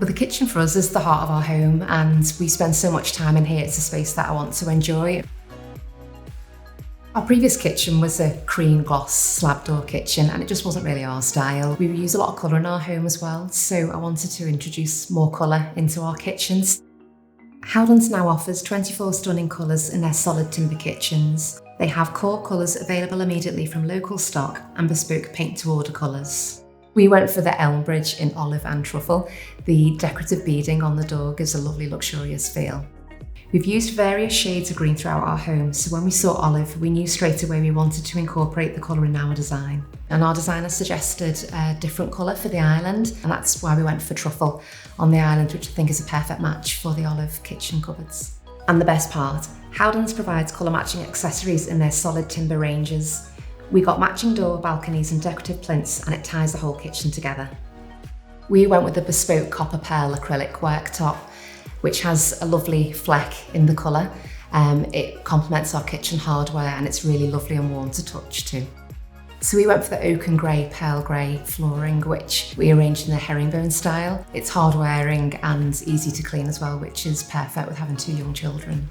Well, the kitchen for us is the heart of our home, and we spend so much time in here. It's a space that I want to enjoy. Our previous kitchen was a cream gloss slab door kitchen, and it just wasn't really our style. We use a lot of colour in our home as well, so I wanted to introduce more colour into our kitchens. Howdens now offers 24 stunning colours in their solid timber kitchens. They have core colours available immediately from local stock and bespoke paint to order colours. We went for the Elmbridge in olive and truffle. The decorative beading on the door gives a lovely luxurious feel. We've used various shades of green throughout our home, so when we saw olive, we knew straight away we wanted to incorporate the colour in our design. And our designer suggested a different colour for the island, and that's why we went for truffle on the island, which I think is a perfect match for the olive kitchen cupboards. And the best part, Howdens provides colour matching accessories in their solid timber ranges. We got matching door, balconies and decorative plinths, and it ties the whole kitchen together. We went with the Bespoke copper pearl acrylic worktop, which has a lovely fleck in the colour. It complements our kitchen hardware, and it's really lovely and warm to touch too. So we went for the oak and grey, pearl grey flooring, which we arranged in the herringbone style. It's hard wearing and easy to clean as well, which is perfect with having 2 young children.